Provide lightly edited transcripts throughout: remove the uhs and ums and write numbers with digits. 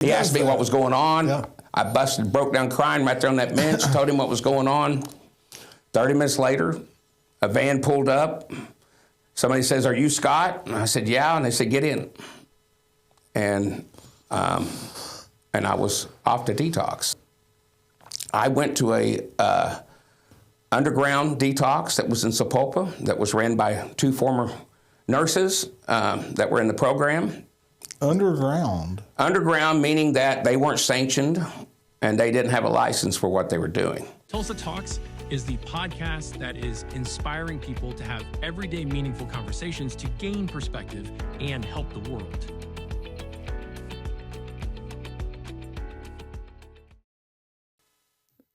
He asked me what was going on. Yeah. I broke down crying right there on that bench, told him what was going on. 30 minutes later, a van pulled up. Somebody says, "Are you Scott?" And I said, "Yeah." And they said, "Get in." And I was off to Detox. I went to a underground detox that was in Sapulpa that was ran by 2 former nurses that were in the program. Underground? Underground, meaning that they weren't sanctioned and they didn't have a license for what they were doing. Tulsa Talks is the podcast that is inspiring people to have everyday meaningful conversations to gain perspective and help the world.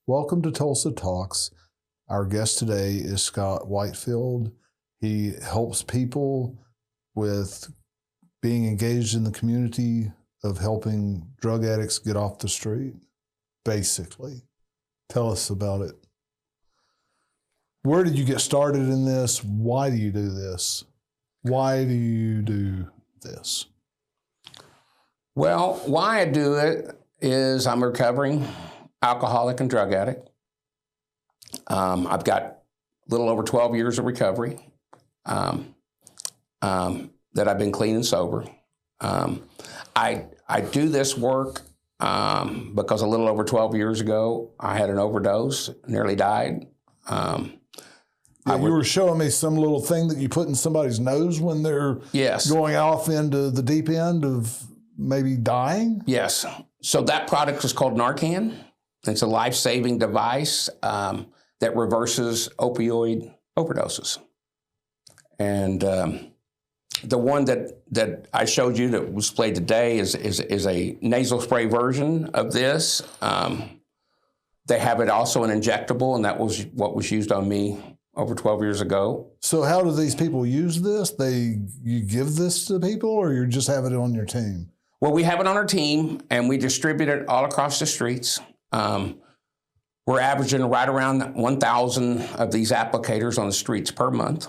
Welcome to Tulsa Talks. Our guest today is Scott Whitefield. He helps people with being engaged in the community of helping drug addicts get off the street, basically. Tell us about it. Where did you get started in this? Why do you do this? Why do you do this? Well, why I do it is I'm a recovering alcoholic and drug addict. I've got a little over 12 years of recovery that I've been clean and sober. I do this work because a little over 12 years ago, I had an overdose, nearly died. You were showing me some little thing that you put in somebody's nose when they're going off into the deep end of maybe dying? Yes. So that product is called Narcan. It's a life-saving device that reverses opioid overdoses. And the one that I showed you that was played today is a nasal spray version of this. They have it also an injectable, and that was what was used on me over 12 years ago. So how do these people use this? You give this to people, or you just have it on your team? Well, we have it on our team, and we distribute it all across the streets. We're averaging right around 1,000 of these applicators on the streets per month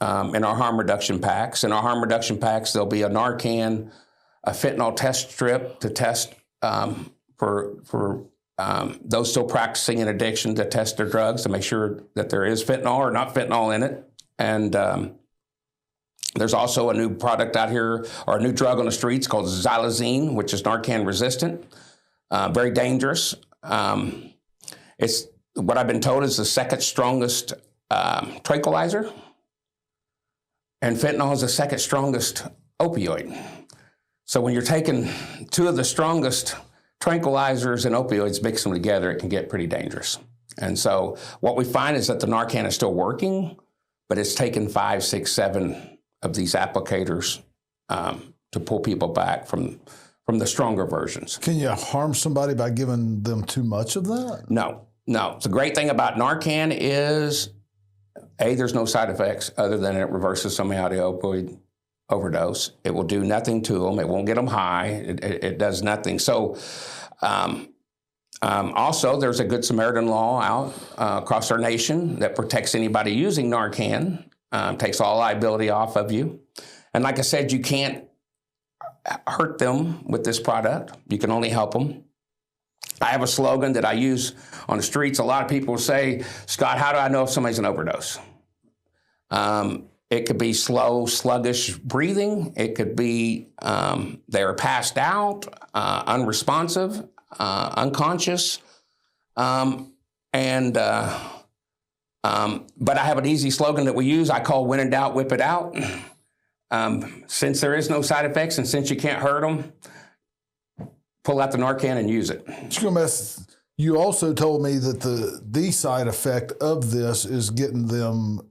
in our harm reduction packs. In our harm reduction packs, there'll be a Narcan, a fentanyl test strip to test for those still practicing an addiction to test their drugs to make sure that there is fentanyl or not fentanyl in it. And there's also a new product out here, or a new drug on the streets called xylazine, which is Narcan resistant, very dangerous. It's what I've been told is the second strongest tranquilizer, and fentanyl is the second strongest opioid. So when you're taking 2 of the strongest tranquilizers and opioids, mix them together, it can get pretty dangerous. And so what we find is that the Narcan is still working, but it's taken 5, 6, 7 of these applicators to pull people back from the stronger versions. Can you harm somebody by giving them too much of that? No. The great thing about Narcan is, A, there's no side effects other than it reverses somehow the opioid overdose. It will do nothing to them. It won't get them high. It does nothing. So also, there's a Good Samaritan law out across our nation that protects anybody using Narcan, takes all liability off of you. And like I said, you can't hurt them with this product. You can only help them. I have a slogan that I use on the streets. A lot of people say, "Scott, how do I know if somebody's an overdose?" It could be slow, sluggish breathing. It could be they're passed out, unresponsive, unconscious. But I have an easy slogan that we use. I call "When in doubt, whip it out." Since there is no side effects and since you can't hurt them, pull out the Narcan and use it. You also told me that the side effect of this is getting them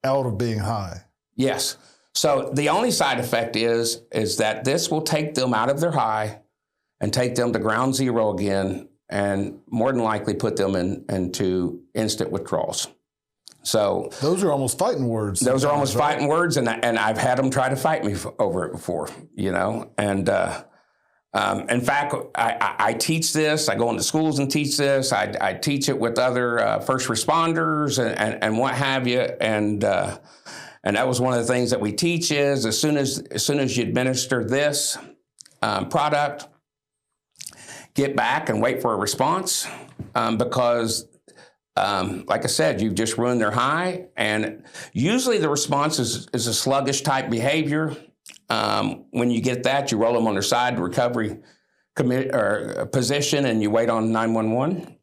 out of being high. Yes. So the only side effect is that this will take them out of their high and take them to ground zero again, and more than likely put them into instant withdrawals. So those are almost fighting words. Those are almost fighting words, and I've had them try to fight me over it before, And in fact, I teach this. I go into schools and teach this. I teach it with other first responders and what have you. And that was one of the things that we teach is as soon as you administer this product, get back and wait for a response because, like I said, you've just ruined their high. And usually the response is a sluggish type behavior. When you get that, you roll them on their side, recovery position, and you wait on 911.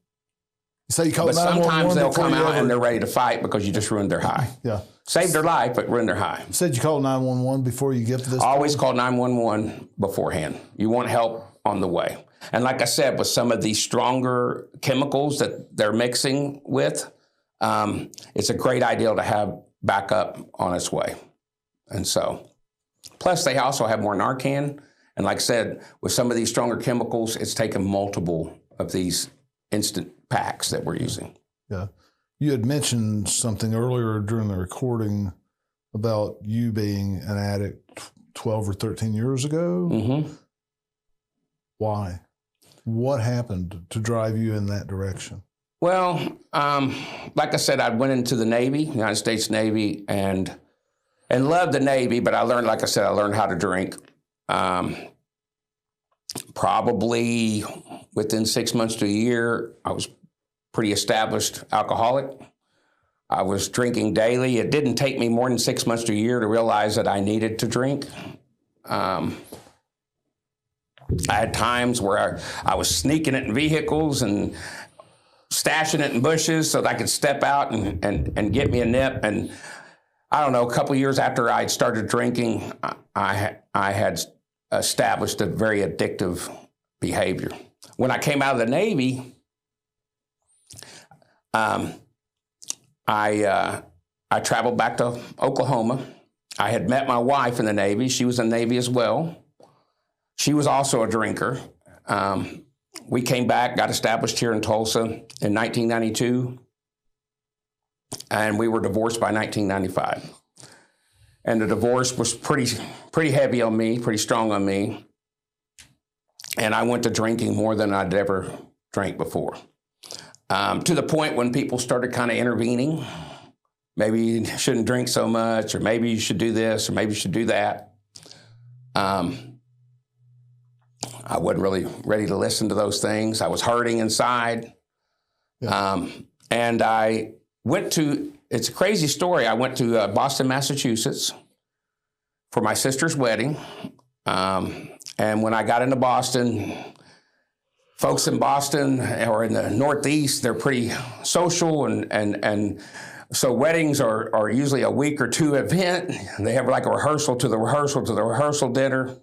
So you call But 911 sometimes they'll before come you out ever- and they're ready to fight because you just ruined their high. Yeah. Saved their life, but ruined their high. You said you called 911 before you get to this Always point? call 911 beforehand. You want help on the way. And like I said, with some of these stronger chemicals that they're mixing with, it's a great idea to have backup on its way. And so, plus they also have more Narcan. And like I said, with some of these stronger chemicals, it's taken multiple of these instant packs that we're using. Yeah. You had mentioned something earlier during the recording about you being an addict 12 or 13 years ago. Mm-hmm. Why? What happened to drive you in that direction? Well, like I said, I went into the Navy, United States Navy, and loved the Navy, but I learned, like I said, I learned how to drink. Probably within 6 months to a year, I was pretty established alcoholic. I was drinking daily. It didn't take me more than 6 months to a year to realize that I needed to drink. I had times where I was sneaking it in vehicles and stashing it in bushes so that I could step out and get me a nip. And I don't know, a couple of years after I'd started drinking, I had established a very addictive behavior. When I came out of the Navy, I traveled back to Oklahoma. I had met my wife in the Navy. She was in the Navy as well. She was also a drinker. We came back, got established here in Tulsa in 1992, and we were divorced by 1995. And the divorce was pretty heavy on me, pretty strong on me. And I went to drinking more than I'd ever drank before. To the point when people started kind of intervening. Maybe you shouldn't drink so much, or maybe you should do this, or maybe you should do that. I wasn't really ready to listen to those things. I was hurting inside. Yeah. And I went to, it's a crazy story. I went to Boston, Massachusetts for my sister's wedding. And when I got into Boston, folks in Boston or in the Northeast, they're pretty social. And so weddings are usually a week or two event. They have like a rehearsal to the rehearsal to the rehearsal dinner.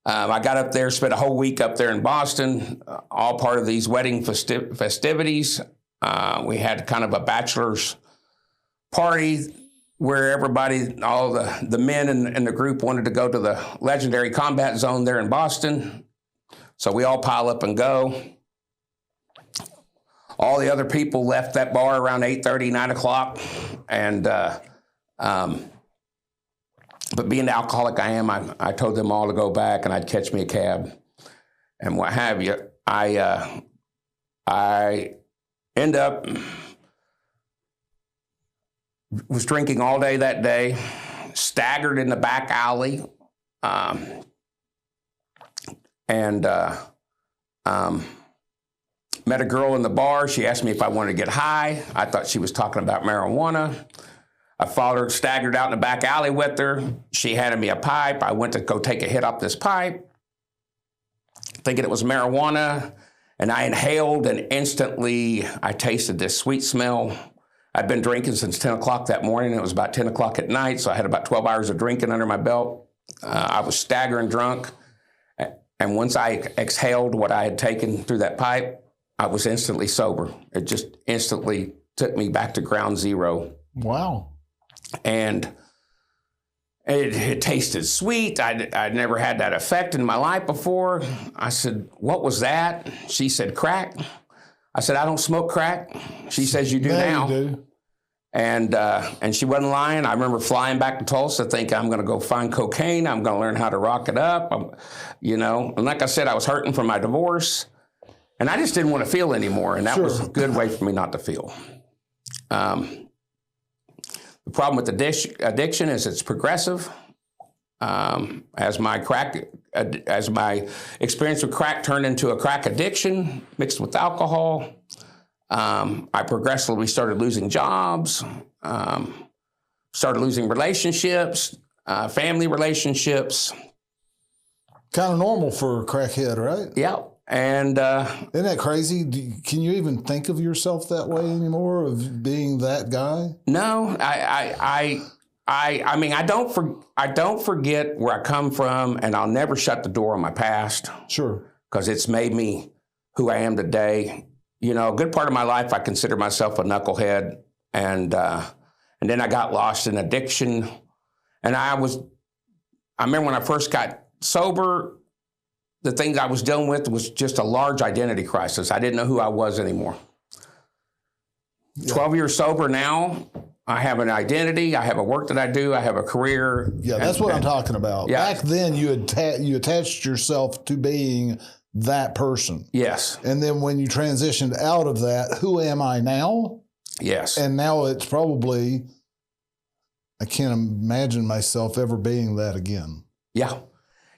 I got up there, spent a whole week up there in Boston, all part of these wedding festivities. We had kind of a bachelor's party where everybody, all the men in the group wanted to go to the legendary combat zone there in Boston. So we all pile up and go. All the other people left that bar around 8:30, 9 o'clock. And, but being the alcoholic I am, I told them all to go back and I'd catch me a cab and what have you. I end up, was drinking all day that day, staggered in the back alley, and met a girl in the bar. She asked me if I wanted to get high. I thought she was talking about marijuana. I followed her, staggered out in the back alley with her. She handed me a pipe. I went to go take a hit off this pipe, thinking it was marijuana, and I inhaled, and instantly I tasted this sweet smell. I'd been drinking since 10 o'clock that morning. It was about 10 o'clock at night, so I had about 12 hours of drinking under my belt. I was staggering drunk, and once I exhaled what I had taken through that pipe, I was instantly sober. It just instantly took me back to ground zero. Wow. And it tasted sweet. I'd never had that effect in my life before. I said, "What was that?" She said, "Crack." I said, "I don't smoke crack." She says, "You do now." You do. And she wasn't lying. I remember flying back to Tulsa thinking, I'm going to go find cocaine. I'm going to learn how to rock it up. And like I said, I was hurting from my divorce. And I just didn't want to feel anymore. And that was a good way for me not to feel. The problem with addiction is it's progressive. as my experience with crack turned into a crack addiction mixed with alcohol. I progressively started losing jobs, started losing relationships, family relationships. Kind of normal for a crackhead, right? Yeah. And isn't that crazy? Can you even think of yourself that way anymore, of being that guy? No, I mean, I don't forget where I come from, and I'll never shut the door on my past. Sure. Because it's made me who I am today. You know, a good part of my life, I consider myself a knucklehead, and then I got lost in addiction. And I remember when I first got sober, the things I was dealing with was just a large identity crisis. I didn't know who I was anymore. Yeah. 12 years sober now, I have an identity, I have a work that I do, I have a career. Yeah, that's what I'm talking about. Yeah. Back then, you attached yourself to being that person. Yes. And then when you transitioned out of that, who am I now? Yes. And now it's probably, I can't imagine myself ever being that again. Yeah.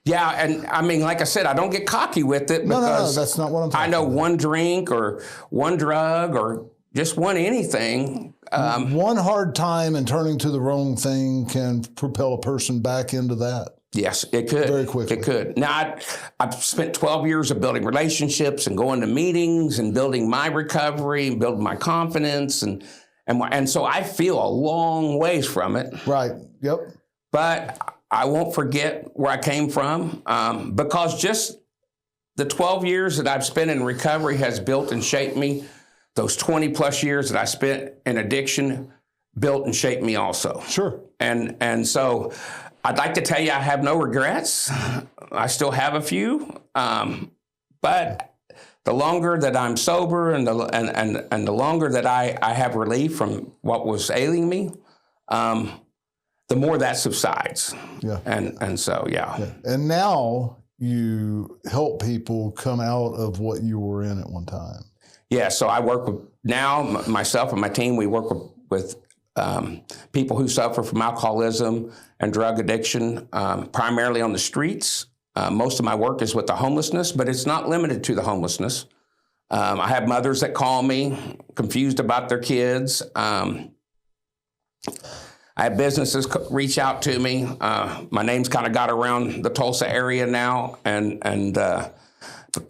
Yeah, and I mean, like I said, I don't get cocky with it because no, that's not what I'm talking about. I know about. One drink or one drug or just one anything. One hard time and turning to the wrong thing can propel a person back into that. Yes, it could. Very quickly. It could. Now, I've spent 12 years of building relationships and going to meetings and building my recovery and building my confidence. And so I feel a long ways from it. Right. Yep. But I won't forget where I came from because just the 12 years that I've spent in recovery has built and shaped me. Those 20 plus years that I spent in addiction built and shaped me also. Sure. And so I'd like to tell you I have no regrets. I still have a few, but the longer that I'm sober and the longer that I have relief from what was ailing me, the more that subsides. Yeah. And so, yeah. And now you help people come out of what you were in at one time. Yeah. So I work with, now myself and my team, we work with people who suffer from alcoholism and drug addiction, primarily on the streets. Most of my work is with the homelessness, but it's not limited to the homelessness. I have mothers that call me confused about their kids. I have businesses reach out to me. My name's kind of got around the Tulsa area now, and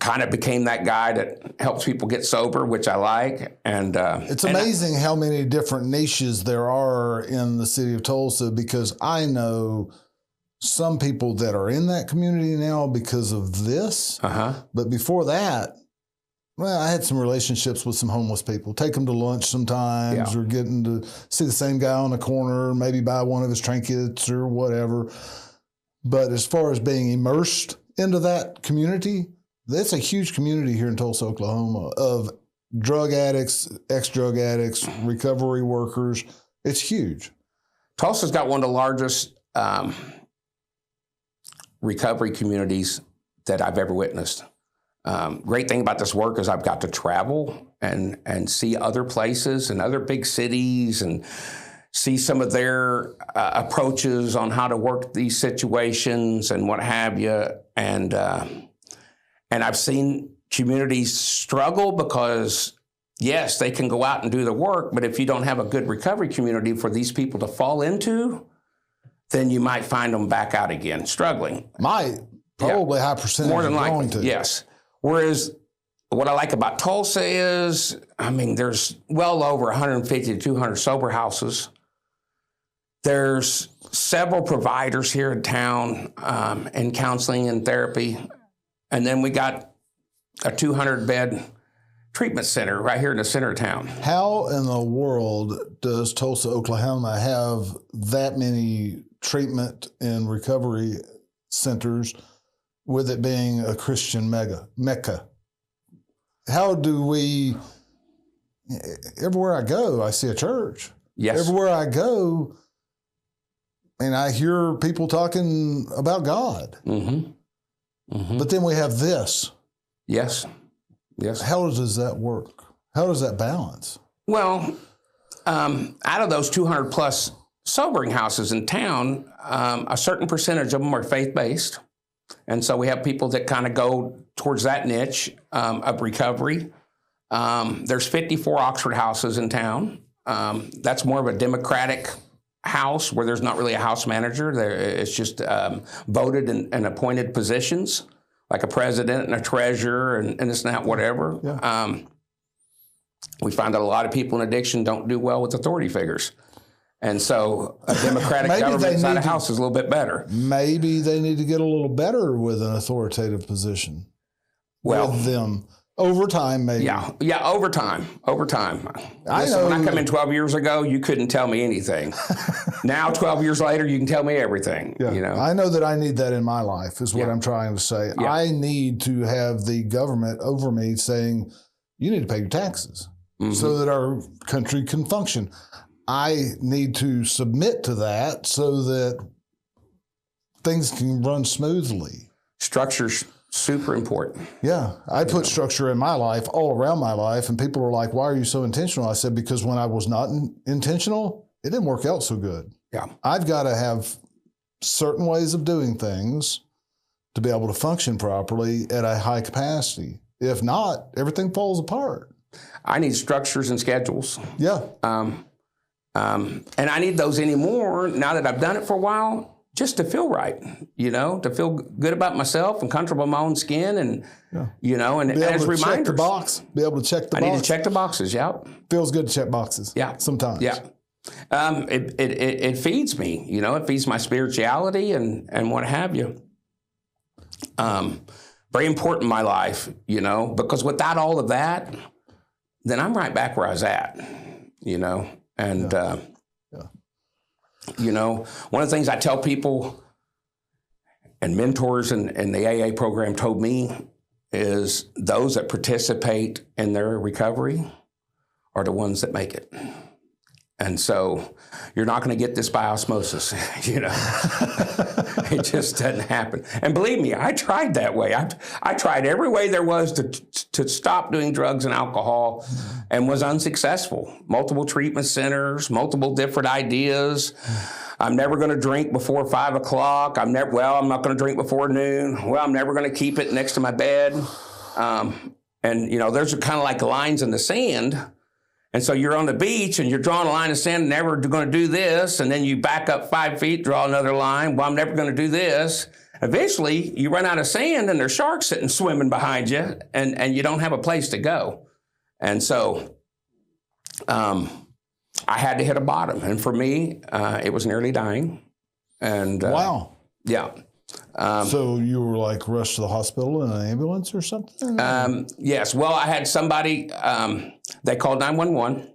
kind of became that guy that helps people get sober, which I like. And it's amazing how many different niches there are in the city of Tulsa, because I know some people that are in that community now because of this. But before that, well, I had some relationships with some homeless people. Take them to lunch sometimes, or getting to see the same guy on the corner, maybe buy one of his trinkets or whatever. But as far as being immersed into that community, that's a huge community here in Tulsa, Oklahoma, of drug addicts, ex-drug addicts, recovery workers. It's huge. Tulsa's got one of the largest recovery communities that I've ever witnessed. Great thing about this work is I've got to travel and see other places and other big cities and see some of their approaches on how to work these situations and what have you. And I've seen communities struggle because, yes, they can go out and do the work, but if you don't have a good recovery community for these people to fall into, then you might find them back out again, struggling. Probably high percentage. More than likely, to. Yes. Whereas what I like about Tulsa is, I mean, there's well over 150 to 200 sober houses. There's several providers here in town in counseling and therapy. And then we got a 200-bed treatment center right here in the center of town. How in the world does Tulsa, Oklahoma have that many treatment and recovery centers with it being a Christian mecca? How do we, everywhere I go, I see a church. Yes. Everywhere I go, and I hear people talking about God. Mm-hmm. Mm-hmm. But then we have this. Yes. Yes. How does that work? How does that balance? Well, out of those 200 plus sobering houses in town, a certain percentage of them are faith-based. And so we have people that kind of go towards that niche of recovery. There's 54 Oxford houses in town. That's more of a democratic house where there's not really a house manager. It's just voted and appointed positions, like a president and a treasurer and this and that, whatever. Yeah. We find that a lot of people in addiction don't do well with authority figures. And so a democratic government inside a house is a little bit better. Maybe they need to get a little better with an authoritative position with them. Over time, maybe. Yeah, over time. Listen, know. When I come in 12 years ago, you couldn't tell me anything. Now, 12 years later, you can tell me everything. Yeah. You know? I know that I need that in my life, is what I'm trying to say. Yeah. I need to have the government over me saying, you need to pay your taxes so that our country can function. I need to submit to that so that things can run smoothly. Structure's super important. Yeah. I put structure in my life, all around my life, and people are like, why are you so intentional? I said, because when I was not intentional, it didn't work out so good. Yeah. I've got to have certain ways of doing things to be able to function properly at a high capacity. If not, everything falls apart. I need structures and schedules. Yeah. And I need those anymore now that I've done it for a while, just to feel right, to feel good about myself and comfortable in my own skin and, and as reminders. Check the box. Be able to check the box. I need to check the boxes, Feels good to check boxes. Yeah. Sometimes. Yeah. It feeds me, it feeds my spirituality and what have you. Very important in my life, because without all of that, then I'm right back where I was at, and, one of the things I tell people and mentors in the AA program told me is those that participate in their recovery are the ones that make it. And so you're not going to get this by osmosis, It just doesn't happen. And believe me, I tried that way. I tried every way there was to stop doing drugs and alcohol and was unsuccessful. Multiple treatment centers, multiple different ideas. I'm never going to drink before 5 o'clock. I'm not going to drink before noon. Well, I'm never going to keep it next to my bed. There's kind of like lines in the sand. And so you're on the beach and you're drawing a line of sand, never going to do this. And then you back up 5 feet, draw another line. Well, I'm never going to do this. Eventually, you run out of sand and there's sharks sitting swimming behind you and you don't have a place to go. And so I had to hit a bottom. And for me, it was nearly dying. And wow. Yeah. So you were like rushed to the hospital in an ambulance or something? Yes. Well, I had somebody, they called 911.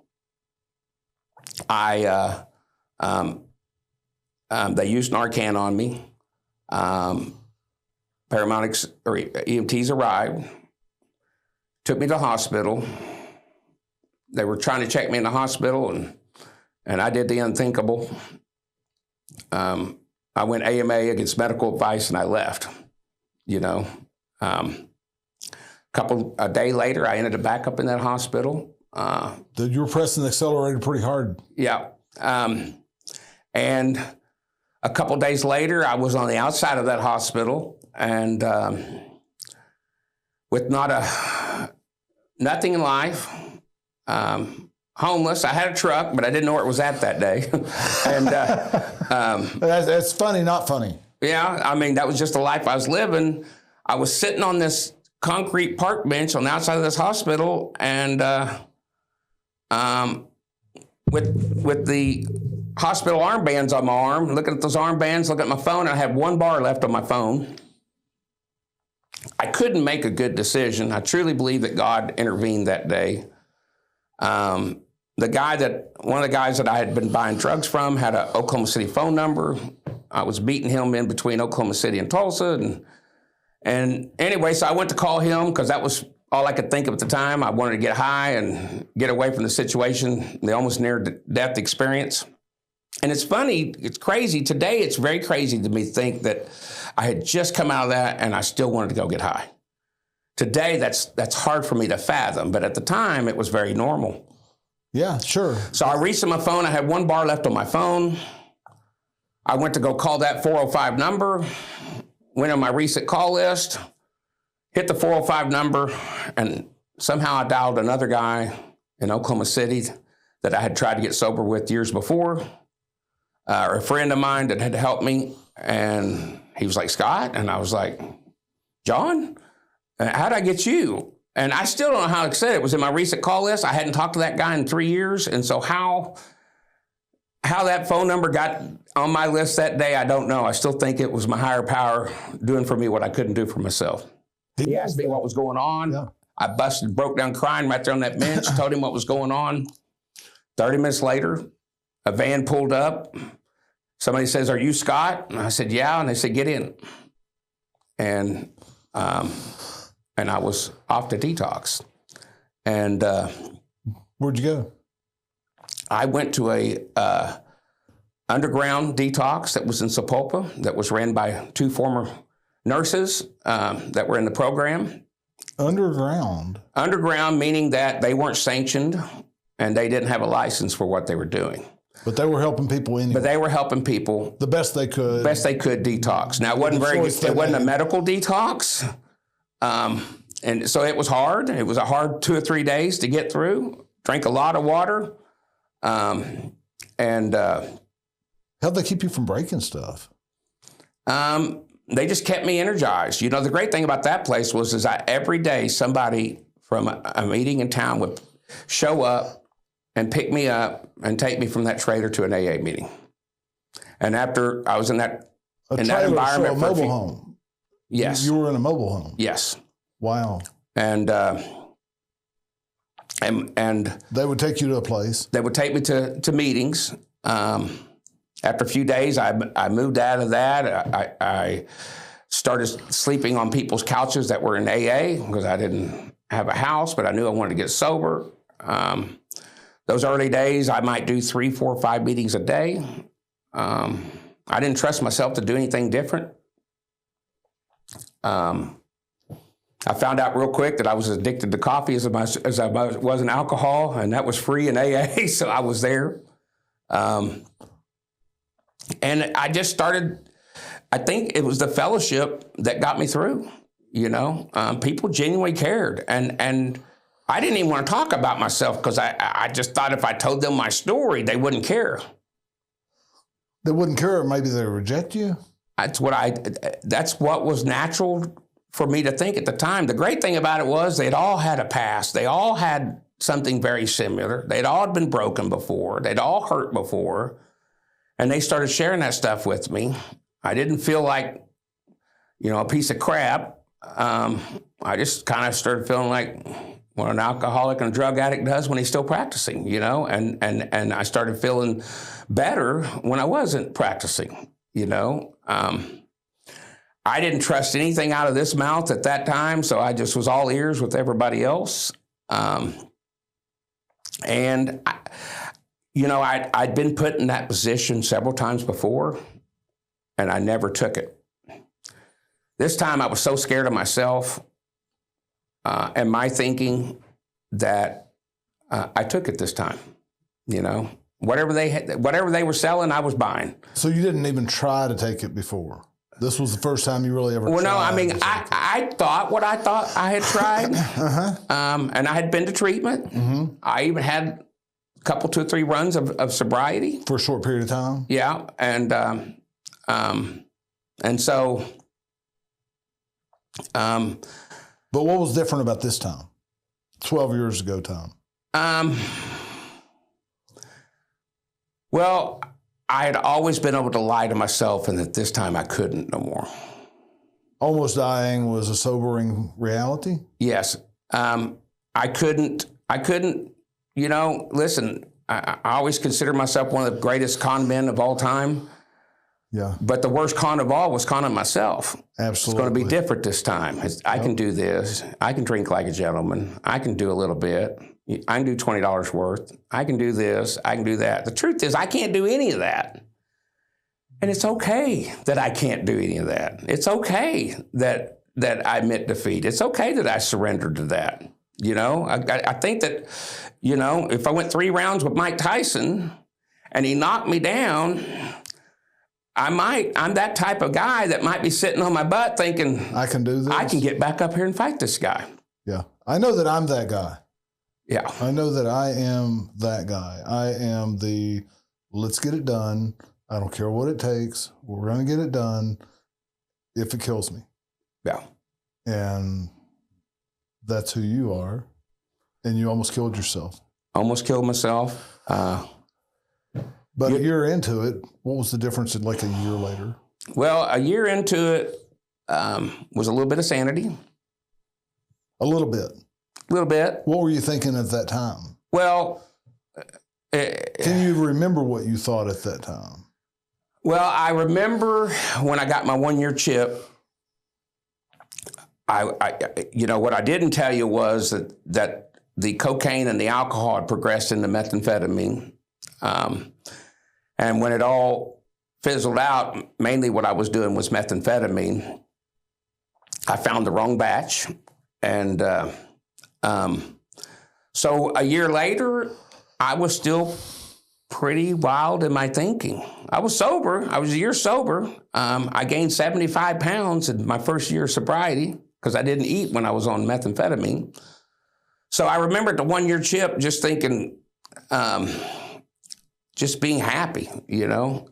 They used Narcan on me. Paramedics or EMTs arrived, took me to the hospital. They were trying to check me in the hospital and I did the unthinkable. I went AMA against medical advice and I left, A day later, I ended up back up in that hospital. You were pressing the accelerator pretty hard. Yeah. And a couple days later, I was on the outside of that hospital and with nothing in life, homeless. I had a truck, but I didn't know where it was at that day. And that's funny, not funny. Yeah, that was just the life I was living. I was sitting on this concrete park bench on the outside of this hospital, and with the hospital armbands on my arm, looking at those armbands, looking at my phone, and I had 1 bar left on my phone. I couldn't make a good decision. I truly believe that God intervened that day. One of the guys that I had been buying drugs from had an Oklahoma City phone number. I was beating him in between Oklahoma City and Tulsa. And anyway, so I went to call him because that was all I could think of at the time. I wanted to get high and get away from the situation, the almost near-death experience. And it's funny, it's crazy. Today, it's very crazy to me think that I had just come out of that and I still wanted to go get high. Today, that's hard for me to fathom, but at the time, it was very normal. Yeah, sure. So I reached on my phone. I had 1 bar left on my phone. I went to go call that 405 number, went on my recent call list, hit the 405 number, and somehow I dialed another guy in Oklahoma City that I had tried to get sober with years before, or a friend of mine that had helped me. And he was like, Scott? And I was like, John? How'd I get you? And I still don't know how to say it. It was in my recent call list. I hadn't talked to that guy in 3 years. And so how that phone number got on my list that day, I don't know. I still think it was my higher power doing for me what I couldn't do for myself. He asked me what was going on. Yeah. I broke down crying right there on that bench, told him what was going on. 30 minutes later, a van pulled up. Somebody says, are you Scott? And I said, yeah. And they said, get in. And I was off to Detox. And where'd you go? I went to a underground detox that was in Sapulpa that was ran by 2 former nurses that were in the program. Underground? Underground, meaning that they weren't sanctioned and they didn't have a license for what they were doing. But they were helping people anyway. But they were helping people. The best they could. Best they could detox. Now, it wasn't it wasn't a medical detox. And so it was hard. It was a hard 2 or 3 days to get through. Drank a lot of water. How'd they keep you from breaking stuff? They just kept me energized. You know, the great thing about that place was every day somebody from a meeting in town would show up and pick me up and take me from that trailer to an AA meeting. And after I was in that environment, so a mobile home. Yes, you were in a mobile home. Yes. Wow. And they would take you to a place. They would take me to meetings. After a few days, I moved out of that. I started sleeping on people's couches that were in AA because I didn't have a house, but I knew I wanted to get sober. Those early days, I might do 3, 4, 5 meetings a day. I didn't trust myself to do anything different. I found out real quick that I was as addicted to coffee as I was in alcohol, and that was free in AA, so I was there. And I just started, I think it was the fellowship that got me through, you know. People genuinely cared, and I didn't even want to talk about myself because I just thought if I told them my story, they wouldn't care. They wouldn't care, or maybe they would reject you? That's what was natural for me to think at the time. The great thing about it was they'd all had a past. They all had something very similar. They'd all been broken before. They'd all hurt before. And they started sharing that stuff with me. I didn't feel like, you know, a piece of crap. I just kind of started feeling like what an alcoholic and a drug addict does when he's still practicing, you know, and I started feeling better when I wasn't practicing, you know. I didn't trust anything out of this mouth at that time, so I just was all ears with everybody else. And, I'd been put in that position several times before, and I never took it. This time I was so scared of myself and my thinking that I took it this time, you know. Whatever they were selling, I was buying. So you didn't even try to take it before? This was the first time you really ever tried? Well, no, I mean, I thought what I thought I had tried, and I had been to treatment. Mm-hmm. I even had a couple, 2 or 3 runs of sobriety. For a short period of time? Yeah, and so... but what was different about this time? 12 years ago time? Well, I had always been able to lie to myself, and at this time I couldn't no more. Almost dying was a sobering reality? Yes. I couldn't, you know, listen, I always consider myself one of the greatest con men of all time. Yeah. But the worst con of all was conning myself. Absolutely. It's going to be different this time. I can do this. I can drink like a gentleman. I can do a little bit. I can do $20 worth. I can do this. I can do that. The truth is I can't do any of that. And it's okay that I can't do any of that. It's okay that I admit defeat. It's okay that I surrendered to that. You know, I think that, you know, if I went 3 rounds with Mike Tyson and he knocked me down, I'm that type of guy that might be sitting on my butt thinking, I can do this. I can get back up here and fight this guy. Yeah. I know that I'm that guy. Yeah. I know that I am that guy. I am the let's get it done. I don't care what it takes. We're going to get it done if it kills me. Yeah. And that's who you are. And you almost killed yourself. Almost killed myself. But a year into it, what was the difference in like a year later? Well, a year into it was a little bit of sanity. A little bit. A little bit. What were you thinking at that time? Well, can you remember what you thought at that time? Well, I remember when I got my 1-year chip. What I didn't tell you was that the cocaine and the alcohol had progressed into methamphetamine. And when it all fizzled out, mainly what I was doing was methamphetamine. I found the wrong batch. And so a year later, I was still pretty wild in my thinking. I was sober. I was a year sober. I gained 75 pounds in my first year of sobriety because I didn't eat when I was on methamphetamine. So I remember the 1-year chip just thinking, just being happy, and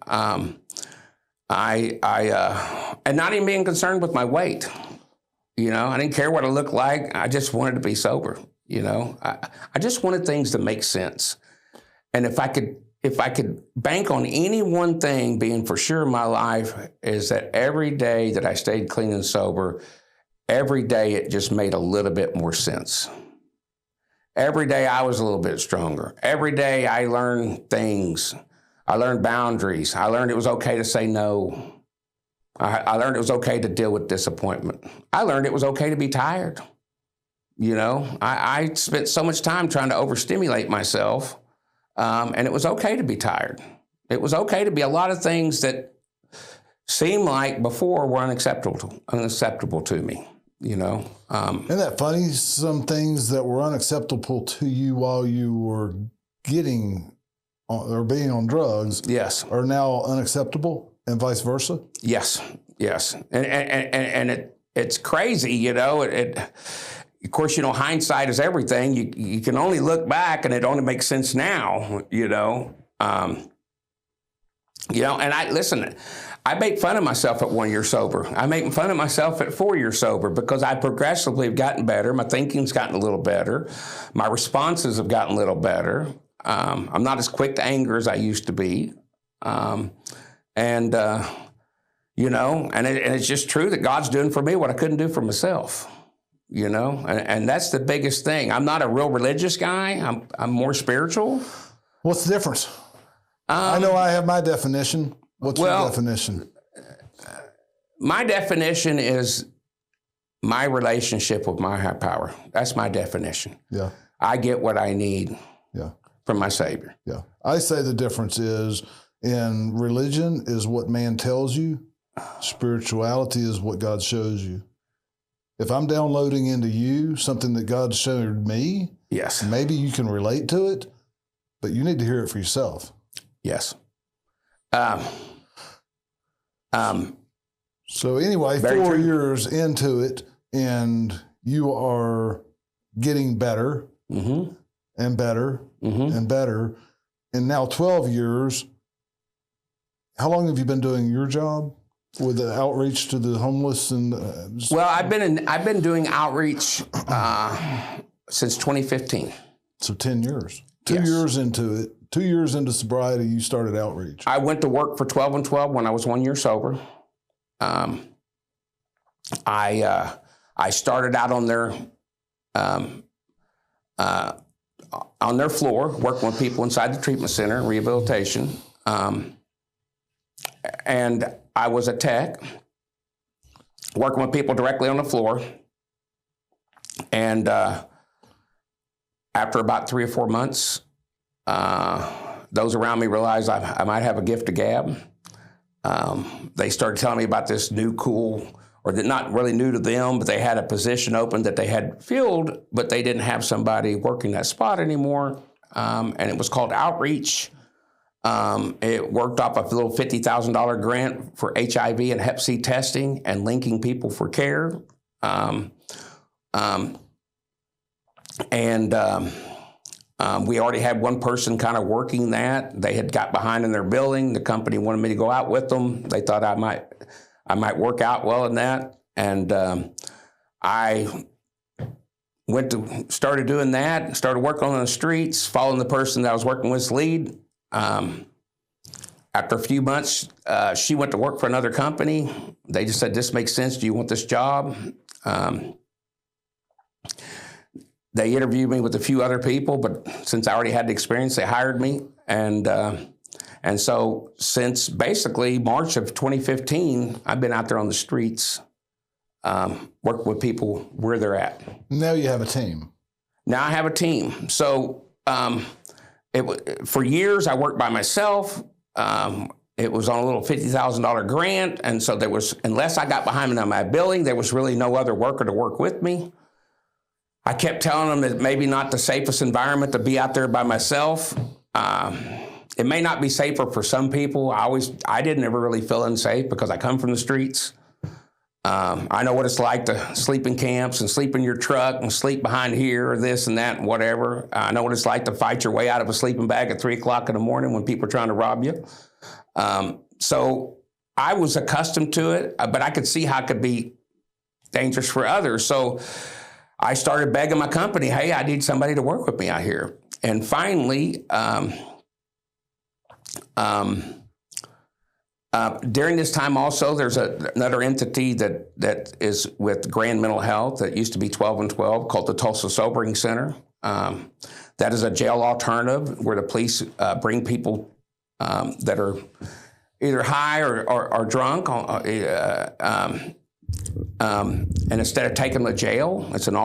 not even being concerned with my weight. I didn't care what I looked like. I just wanted to be sober. I just wanted things to make sense. And if I could bank on any one thing being for sure in my life is that every day that I stayed clean and sober, every day it just made a little bit more sense. Every day I was a little bit stronger. Every day I learned things. I learned boundaries. I learned it was okay to say no. I learned it was okay to deal with disappointment. I learned it was okay to be tired. I spent so much time trying to overstimulate myself, and it was okay to be tired. It was okay to be a lot of things that seemed like before were unacceptable to me. Isn't that funny? Some things that were unacceptable to you while you were getting or being on drugs, yes, are now unacceptable, and vice versa. Yes, and it's crazy. Of course, hindsight is everything. You can only look back, and it only makes sense now. And I make fun of myself at 1 year sober. I make fun of myself at 4 years sober because I progressively have gotten better. My thinking's gotten a little better. My responses have gotten a little better. I'm not as quick to anger as I used to be. And it's just true that God's doing for me what I couldn't do for myself. And that's the biggest thing. I'm not a real religious guy. I'm more spiritual. What's the difference? I know I have my definition. What's your definition? My definition is my relationship with my higher power. That's my definition. Yeah. I get what I need from my Savior. Yeah. I say the difference is in religion is what man tells you. Spirituality is what God shows you. If I'm downloading into you something that God showed me, yes, maybe you can relate to it, but you need to hear it for yourself. Yes. So anyway, 4 years into it, and you are getting better and better and better. And now 12 years, how long have you been doing your job with the outreach to the homeless? And well, I've been doing outreach since 2015. So 10 years. 2 years into it. 2 years into sobriety, you started outreach. I went to work for 12 and 12 when I was 1 year sober. I started out on their floor, working with people inside the treatment center, rehabilitation. And I was a tech, working with people directly on the floor. And after about 3 or 4 months, those around me realized I might have a gift of gab. They started telling me about this new cool, or not really new to them, but they had a position open that they had filled, but they didn't have somebody working that spot anymore. And it was called outreach. It worked off a little $50,000 grant for HIV and Hep C testing and linking people for care. We already had one person kind of working that. They had got behind in their billing. The company wanted me to go out with them. They thought I might work out well in that. And I started doing that, started working on the streets, following the person that I was working with's lead. After a few months, she went to work for another company. They just said, "This makes sense. Do you want this job?" They interviewed me with a few other people, but since I already had the experience, they hired me. And so since basically March of 2015, I've been out there on the streets, working with people where they're at. Now you have a team. Now I have a team. So for years, I worked by myself. It was on a little $50,000 grant. And so there was, unless I got behind on my billing, there was really no other worker to work with me. I kept telling them that maybe not the safest environment to be out there by myself. It may not be safer for some people. I didn't ever really feel unsafe because I come from the streets. I know what it's like to sleep in camps and sleep in your truck and sleep behind here or this and that and whatever. I know what it's like to fight your way out of a sleeping bag at 3 o'clock in the morning when people are trying to rob you. So I was accustomed to it, but I could see how it could be dangerous for others. So I started begging my company, "Hey, I need somebody to work with me out here." And finally, during this time also, there's another entity that is with Grand Mental Health that used to be 12 and 12 called the Tulsa Sobering Center. That is a jail alternative where the police bring people that are either high or drunk, and instead of taking them to jail, it's an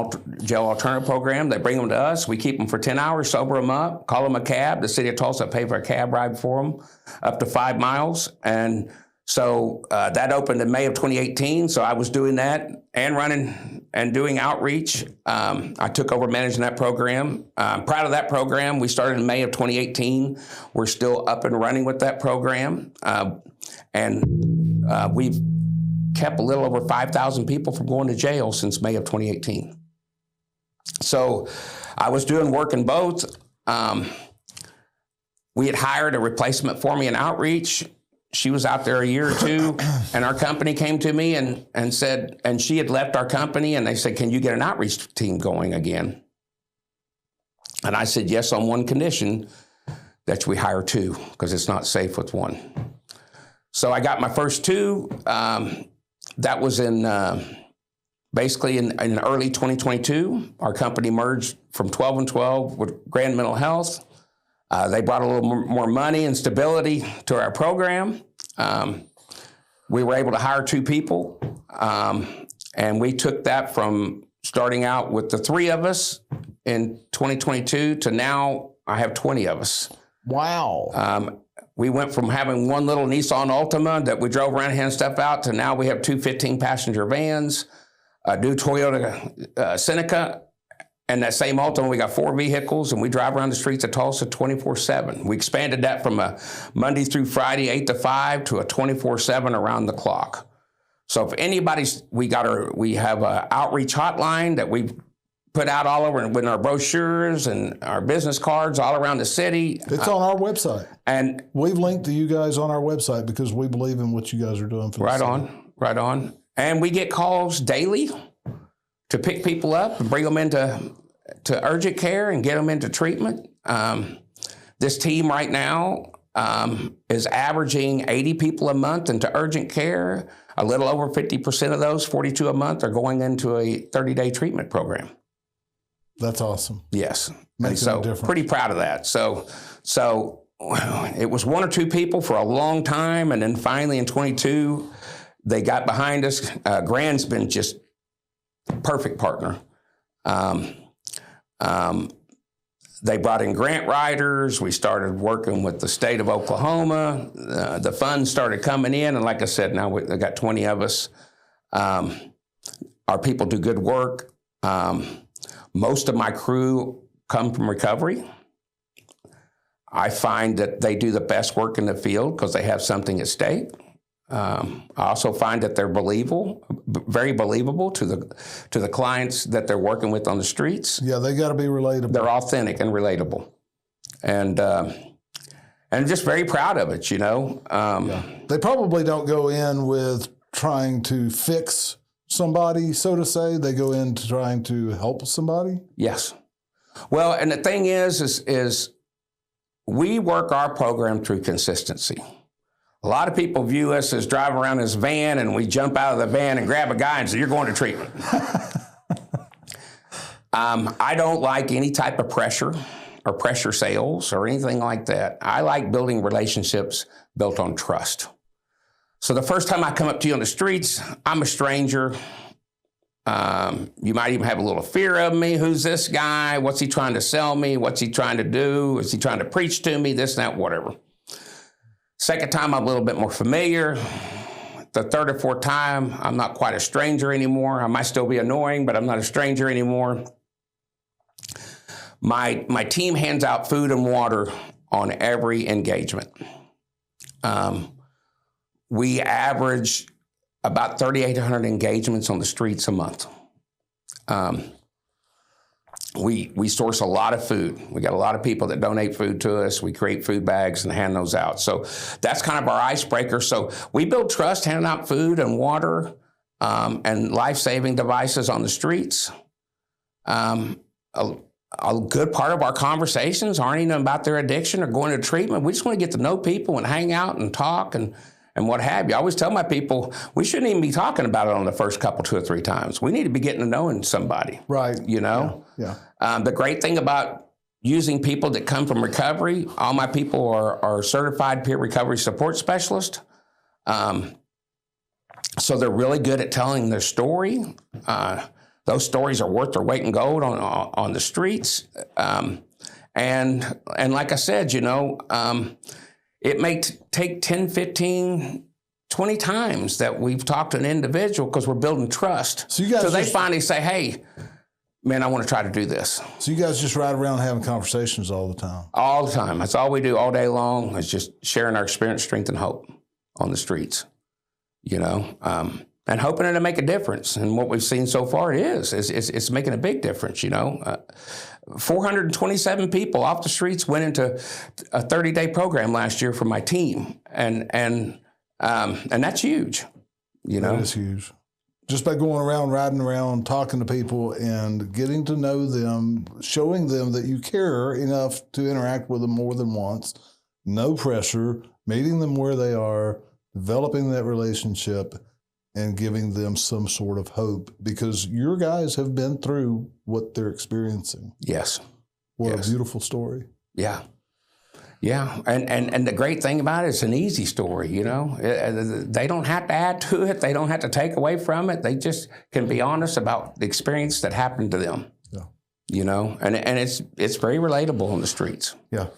jail alternative program. They bring them to us. We keep them for 10 hours, sober them up, call them a cab. The city of Tulsa pay for a cab ride for them up to 5 miles. And so that opened in May of 2018. So I was doing that and running and doing outreach. I took over managing that program. I'm proud of that program. We started in May of 2018. We're still up and running with that program. We've kept a little over 5,000 people from going to jail since May of 2018. So I was doing work in both. We had hired a replacement for me in outreach. She was out there a year or two, and our company came to me and said, and she had left our company, and they said, "Can you get an outreach team going again?" And I said, "Yes, on one condition, that we hire 2, because it's not safe with 1. So I got my first 2. That was basically in early 2022. Our company merged from 12 and 12 with Grand Mental Health. They brought a little more money and stability to our program. We were able to hire 2 people, and we took that from starting out with the 3 of us in 2022 to now I have 20 of us. Wow. We went from having one little Nissan Altima that we drove around handing stuff out to now we have 2 15-passenger vans, a new Toyota Seneca, and that same Altima, we got 4 vehicles, and we drive around the streets of Tulsa 24/7. We expanded that from a Monday through Friday, 8 to 5, to a 24/7 around the clock. So if anybody's, we have an outreach hotline that we put out all over with our brochures and our business cards all around the city. It's on our website. And we've linked to you guys on our website because we believe in what you guys are doing for the city. Right on. And we get calls daily to pick people up and bring them into urgent care and get them into treatment. This team right now is averaging 80 people a month into urgent care. A little over 50% of those, 42 a month, are going into a 30-day treatment program. That's awesome. Yes. Makes a difference. Pretty proud of that. So it was 1 or 2 people for a long time, and then finally in 22, they got behind us. Grand's been just a perfect partner. They brought in grant writers. We started working with the state of Oklahoma. The funds started coming in, and like I said, now they got 20 of us. Our people do good work. Most of my crew come from recovery. I find that they do the best work in the field because they have something at stake. I also find that they're very believable to the clients that they're working with on the streets. Yeah, they got to be relatable. They're authentic and relatable, and just very proud of it. They probably don't go in with trying to fix somebody, so to say. They go into trying to help somebody. Yes. Well, and the thing is we work our program through consistency. A lot of people view us as driving around this van and we jump out of the van and grab a guy and say, you're going to treatment. I don't like any type of pressure or pressure sales or anything like that. I like building relationships built on trust. So the first time I come up to you on the streets, I'm a stranger. You might even have a little fear of me. Who's this guy? What's he trying to sell me? What's he trying to do? Is he trying to preach to me? This, that, whatever. Second time, I'm a little bit more familiar. The third or fourth time, I'm not quite a stranger anymore. I might still be annoying, but I'm not a stranger anymore. My team hands out food and water on every engagement. We average about 3,800 engagements on the streets a month. We source a lot of food. We got a lot of people that donate food to us. We create food bags and hand those out. So that's kind of our icebreaker. So we build trust handing out food and water and life-saving devices on the streets. A good part of our conversations aren't even about their addiction or going to treatment. We just want to get to know people and hang out and talk and what have you. I always tell my people, we shouldn't even be talking about it on the first couple, 2 or 3 times. We need to be getting to knowing somebody. Right. Yeah. The great thing about using people that come from recovery, all my people are certified peer recovery support specialists. So they're really good at telling their story. Those stories are worth their weight in gold on the streets. And like I said, it may take 10, 15, 20 times that we've talked to an individual because we're building trust. So they finally say, hey, man, I want to try to do this. So you guys just ride around having conversations all the time? All the time. That's all we do all day long is just sharing our experience, strength, and hope on the streets, and hoping it'll make a difference. And what we've seen so far, it's making a big difference, 427 people off the streets went into a 30-day program last year for my team. And that's huge, That is huge. Just by going around, riding around, talking to people and getting to know them, showing them that you care enough to interact with them more than once, no pressure, meeting them where they are, developing that relationship, and giving them some sort of hope because your guys have been through what they're experiencing. Yes. What a beautiful story. Yeah. Yeah. And the great thing about it, it's an easy story, They don't have to add to it. They don't have to take away from it. They just can be honest about the experience that happened to them. Yeah. And it's very relatable on the streets. Yeah.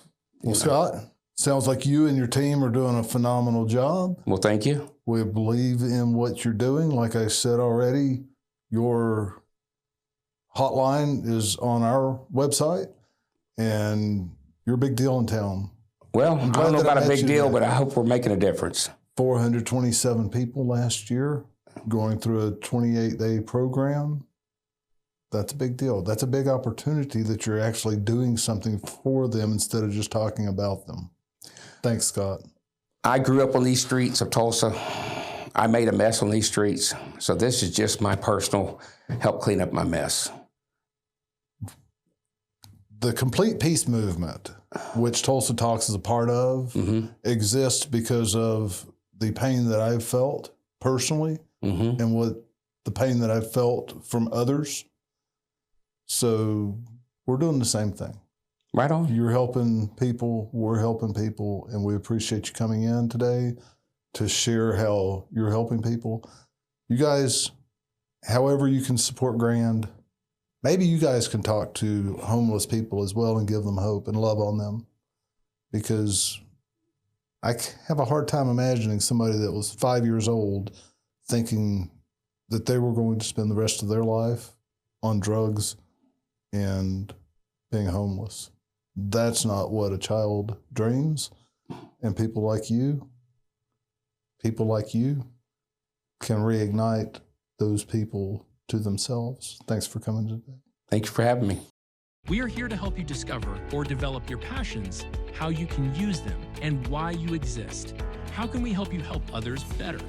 Well, Scott, sounds like you and your team are doing a phenomenal job. Well, thank you. We believe in what you're doing. Like I said already, your hotline is on our website, and you're a big deal in town. Well, I don't know about a big deal, but I hope we're making a difference. 427 people last year going through a 28-day program. That's a big deal. That's a big opportunity that you're actually doing something for them instead of just talking about them. Thanks, Scott. I grew up on these streets of Tulsa. I made a mess on these streets. So this is just my personal help clean up my mess. The Complete Peace Movement, which Tulsa Talks is a part of, exists because of the pain that I've felt personally and what the pain that I've felt from others. So we're doing the same thing. Right on. You're helping people, we're helping people, and we appreciate you coming in today to share how you're helping people. You guys, however you can support Grand, maybe you guys can talk to homeless people as well and give them hope and love on them, because I have a hard time imagining somebody that was 5 years old thinking that they were going to spend the rest of their life on drugs and being homeless. that's not what a child dreams. And people like you can reignite those people to themselves. Thanks for coming today. Thank you for having me. We are here to help you discover or develop your passions, how you can use them, and why you exist. How can we help you help others better?